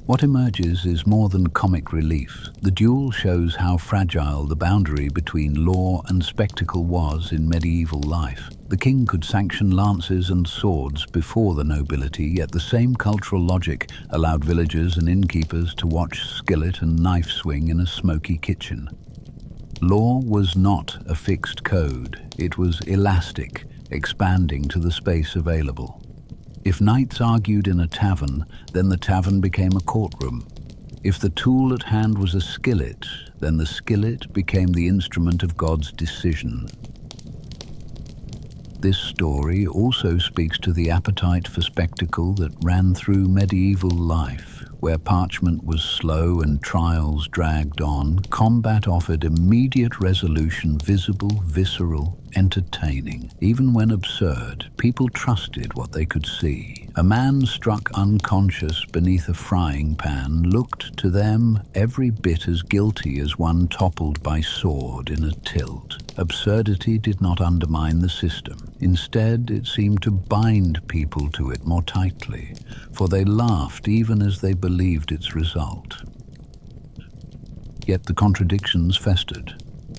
What emerges is more than comic relief. The duel shows how fragile the boundary between law and spectacle was in medieval life. The king could sanction lances and swords before the nobility, yet the same cultural logic allowed villagers and innkeepers to watch skillet and knife swing in a smoky kitchen. Law was not a fixed code. It was elastic, expanding to the space available. If knights argued in a tavern, then the tavern became a courtroom. If the tool at hand was a skillet, then the skillet became the instrument of God's decision. This story also speaks to the appetite for spectacle that ran through medieval life. Where parchment was slow and trials dragged on, combat offered immediate resolution, visible, visceral, entertaining. Even when absurd, people trusted what they could see. A man struck unconscious beneath a frying pan looked to them every bit as guilty as one toppled by sword in a tilt. Absurdity did not undermine the system. Instead, it seemed to bind people to it more tightly, for they laughed even as they believed its result. Yet the contradictions festered.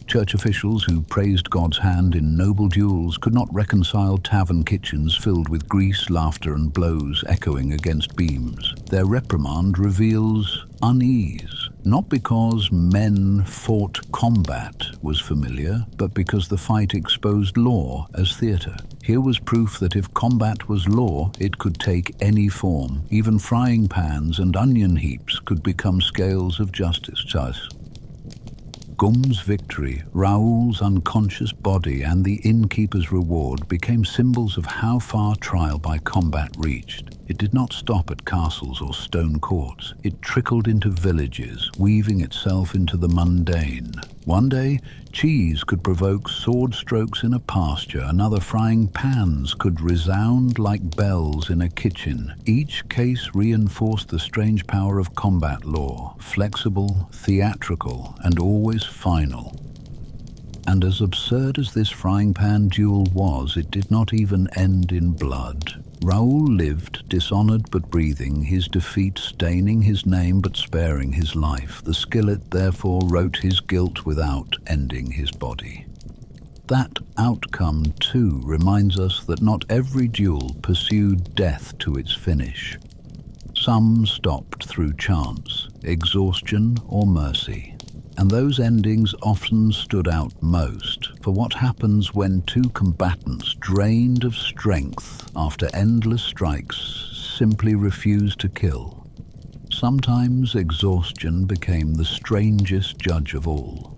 Church officials who praised God's hand in noble duels could not reconcile tavern kitchens filled with grease, laughter, and blows echoing against beams. Their reprimand reveals unease, not because men fought combat was familiar, but because the fight exposed law as theatre. Here was proof that if combat was law, it could take any form. Even frying pans and onion heaps could become scales of justice. Gorm's victory, Raoul's unconscious body, and the innkeeper's reward became symbols of how far trial by combat reached. It did not stop at castles or stone courts. It trickled into villages, weaving itself into the mundane. One day, cheese could provoke sword strokes in a pasture. Another, frying pans could resound like bells in a kitchen. Each case reinforced the strange power of combat law, flexible, theatrical, and always final. And as absurd as this frying pan duel was, it did not even end in blood. Raoul lived, dishonored but breathing, his defeat staining his name but sparing his life. The skillet therefore wrote his guilt without ending his body. That outcome, too, reminds us that not every duel pursued death to its finish. Some stopped through chance, exhaustion, or mercy. And those endings often stood out most for what happens when two combatants, drained of strength after endless strikes, simply refuse to kill. Sometimes exhaustion became the strangest judge of all.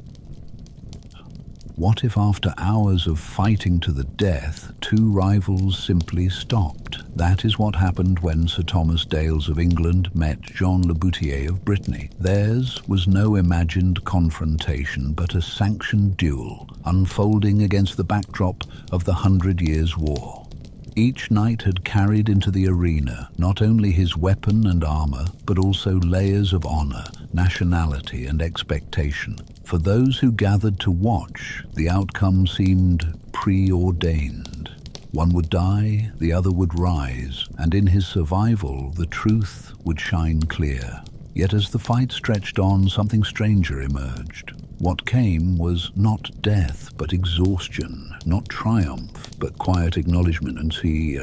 What if after hours of fighting to the death, two rivals simply stopped? That is what happened when Sir Thomas Dales of England met Jean Le Boutier of Brittany. Theirs was no imagined confrontation, but a sanctioned duel, unfolding against the backdrop of the 100 Years' War. Each knight had carried into the arena not only his weapon and armor, but also layers of honor, nationality, and expectation. For those who gathered to watch, the outcome seemed preordained. One would die, the other would rise, and in his survival, the truth would shine clear. Yet as the fight stretched on, something stranger emerged. What came was not death, but exhaustion, not triumph, but quiet acknowledgement. And see,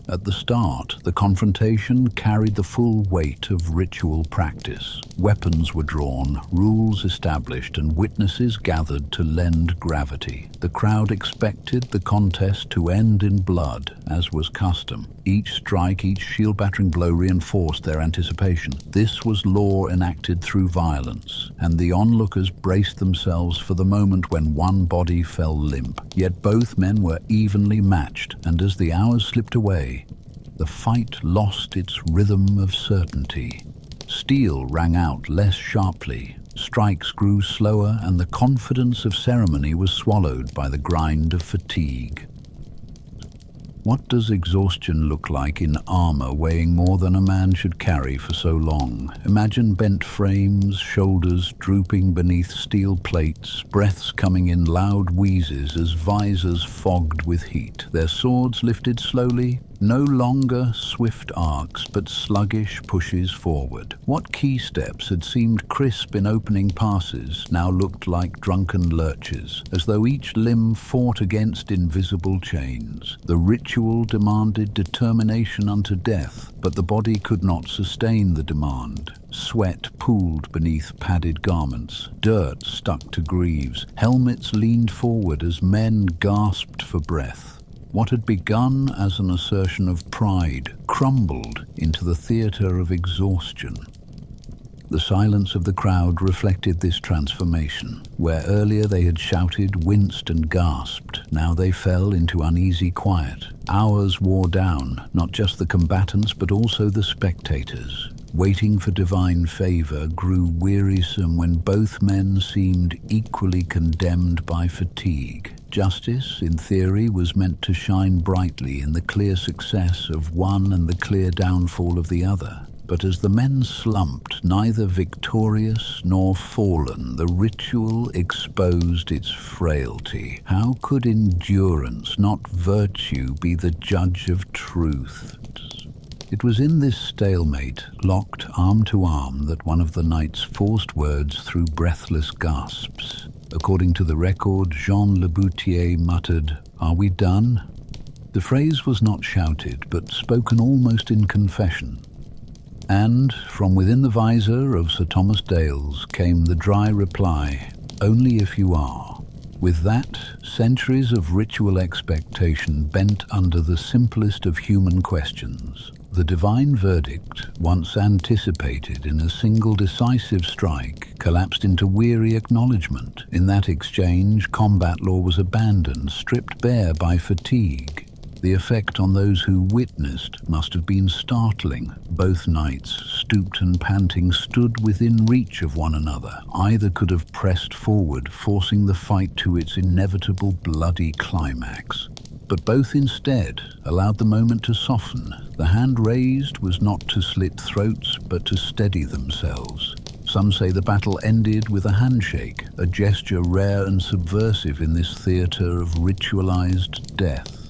at the start, the confrontation carried the full weight of ritual practice. Weapons were drawn, rules established, and witnesses gathered to lend gravity. The crowd expected the contest to end in blood, as was custom. Each strike, each shield-battering blow reinforced their anticipation. This was law enacted through violence, and the onlookers braced themselves for the moment when one body fell limp. Yet both men were evenly matched, and as the hours slipped away, the fight lost its rhythm of certainty. Steel rang out less sharply, strikes grew slower, and the confidence of ceremony was swallowed by the grind of fatigue. What does exhaustion look like in armor weighing more than a man should carry for so long? Imagine bent frames, shoulders drooping beneath steel plates, breaths coming in loud wheezes as visors fogged with heat, their swords lifted slowly, no longer swift arcs, but sluggish pushes forward. What key steps had seemed crisp in opening passes now looked like drunken lurches, as though each limb fought against invisible chains. The ritual demanded determination unto death, but the body could not sustain the demand. Sweat pooled beneath padded garments, dirt stuck to greaves, helmets leaned forward as men gasped for breath. What had begun as an assertion of pride crumbled into the theater of exhaustion. The silence of the crowd reflected this transformation. Where earlier they had shouted, winced, and gasped, now they fell into uneasy quiet. Hours wore down, not just the combatants but also the spectators. Waiting for divine favor grew wearisome when both men seemed equally condemned by fatigue. Justice, in theory, was meant to shine brightly in the clear success of one and the clear downfall of the other. But as the men slumped, neither victorious nor fallen, the ritual exposed its frailty. How could endurance, not virtue, be the judge of truth? It was in this stalemate, locked arm to arm, that one of the knights forced words through breathless gasps. According to the record, Jean Leboutier muttered, "Are we done?" The phrase was not shouted, but spoken almost in confession. And from within the visor of Sir Thomas Dales came the dry reply, "Only if you are." With that, centuries of ritual expectation bent under the simplest of human questions. The divine verdict, once anticipated in a single decisive strike, collapsed into weary acknowledgement. In that exchange, combat law was abandoned, stripped bare by fatigue. The effect on those who witnessed must have been startling. Both knights, stooped and panting, stood within reach of one another. Either could have pressed forward, forcing the fight to its inevitable bloody climax. But both instead allowed the moment to soften. The hand raised was not to slit throats, but to steady themselves. Some say the battle ended with a handshake, a gesture rare and subversive in this theater of ritualized death.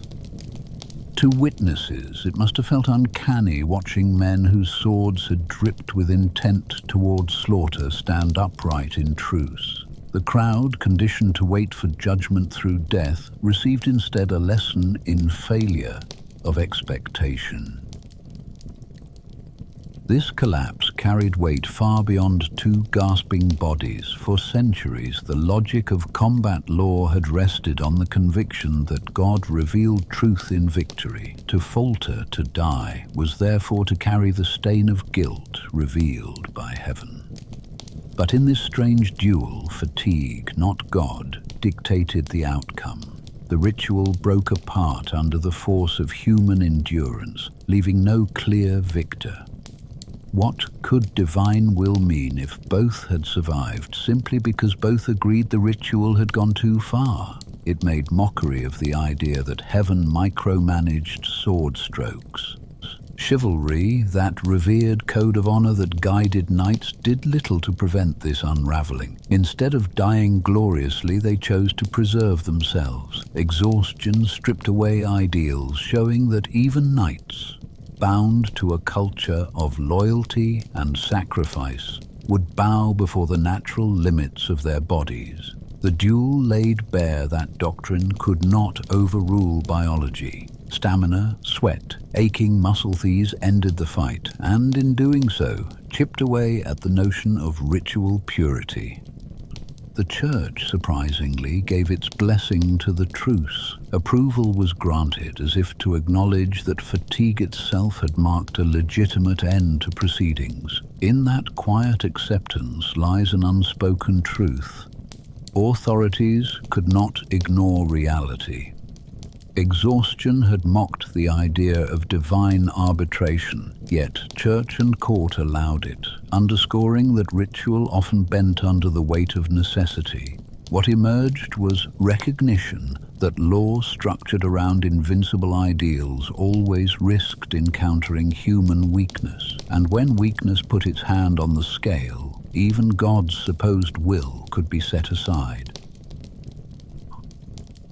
To witnesses, it must have felt uncanny watching men whose swords had dripped with intent towards slaughter stand upright in truce. The crowd, conditioned to wait for judgment through death, received instead a lesson in failure of expectation. This collapse carried weight far beyond two gasping bodies. For centuries, the logic of combat law had rested on the conviction that God revealed truth in victory. To falter, to die, was therefore to carry the stain of guilt revealed by heaven. But in this strange duel, fatigue, not God, dictated the outcome. The ritual broke apart under the force of human endurance, leaving no clear victor. What could divine will mean if both had survived simply because both agreed the ritual had gone too far? It made mockery of the idea that heaven micromanaged sword strokes. Chivalry, that revered code of honor that guided knights, did little to prevent this unraveling. Instead of dying gloriously, they chose to preserve themselves. Exhaustion stripped away ideals, showing that even knights bound to a culture of loyalty and sacrifice, would bow before the natural limits of their bodies. The duel laid bare that doctrine could not overrule biology. Stamina, sweat, aching muscle, these ended the fight, and in doing so, chipped away at the notion of ritual purity. The church, surprisingly, gave its blessing to the truce. Approval was granted, as if to acknowledge that fatigue itself had marked a legitimate end to proceedings. In that quiet acceptance lies an unspoken truth. Authorities could not ignore reality. Exhaustion had mocked the idea of divine arbitration, yet church and court allowed it, underscoring that ritual often bent under the weight of necessity. What emerged was recognition that law structured around invincible ideals always risked encountering human weakness, and when weakness put its hand on the scale, even God's supposed will could be set aside.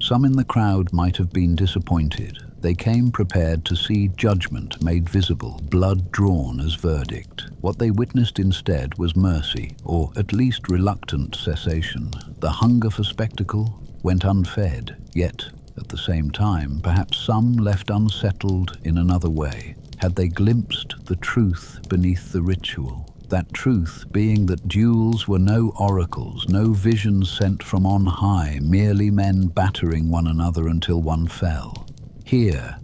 Some in the crowd might have been disappointed. They came prepared to see judgment made visible, blood drawn as verdict. What they witnessed instead was mercy, or at least reluctant cessation. The hunger for spectacle went unfed, yet, at the same time, perhaps some left unsettled in another way. Had they glimpsed the truth beneath the ritual? That truth being that duels were no oracles, no visions sent from on high, merely men battering one another until one fell. Here,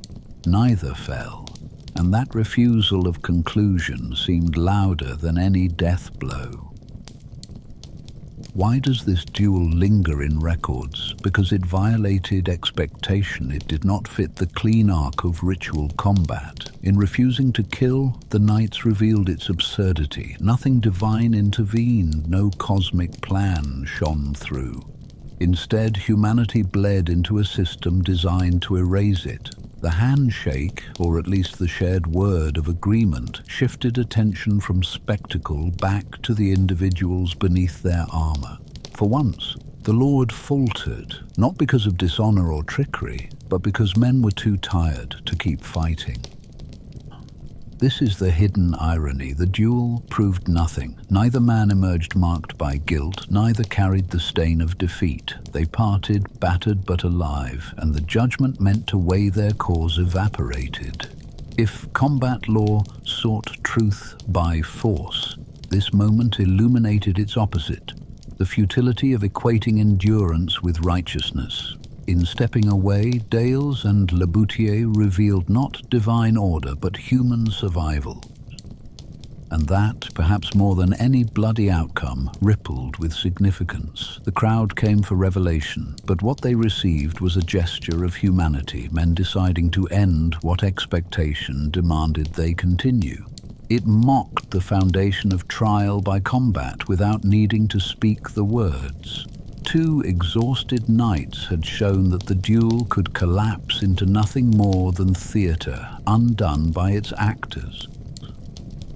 neither fell, and that refusal of conclusion seemed louder than any death blow. Why does this duel linger in records? Because it violated expectation. It did not fit the clean arc of ritual combat. In refusing to kill, the knights revealed its absurdity. Nothing divine intervened, no cosmic plan shone through. Instead, humanity bled into a system designed to erase it. The handshake, or at least the shared word of agreement, shifted attention from spectacle back to the individuals beneath their armor. For once, the Lord faltered, not because of dishonor or trickery, but because men were too tired to keep fighting. This is the hidden irony. The duel proved nothing. Neither man emerged marked by guilt, neither carried the stain of defeat. They parted, battered but alive, and the judgment meant to weigh their cause evaporated. If combat law sought truth by force, this moment illuminated its opposite, the futility of equating endurance with righteousness. In stepping away, Dales and Laboutier revealed not divine order, but human survival. And that, perhaps more than any bloody outcome, rippled with significance. The crowd came for revelation, but what they received was a gesture of humanity, men deciding to end what expectation demanded they continue. It mocked the foundation of trial by combat without needing to speak the words. Two exhausted knights had shown that the duel could collapse into nothing more than theater, undone by its actors.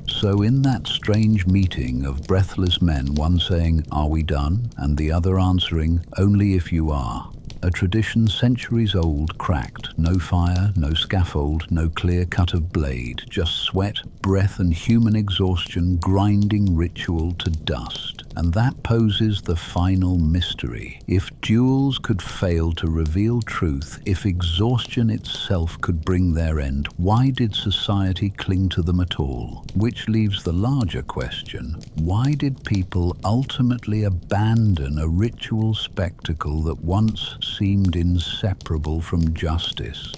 So in that strange meeting of breathless men, one saying, "Are we done?" and the other answering, "Only if you are," a tradition centuries old cracked. No fire, no scaffold, no clear cut of blade, just sweat, breath and human exhaustion grinding ritual to dust. And that poses the final mystery. If duels could fail to reveal truth, if exhaustion itself could bring their end, why did society cling to them at all? Which leaves the larger question: why did people ultimately abandon a ritual spectacle that once seemed inseparable from justice?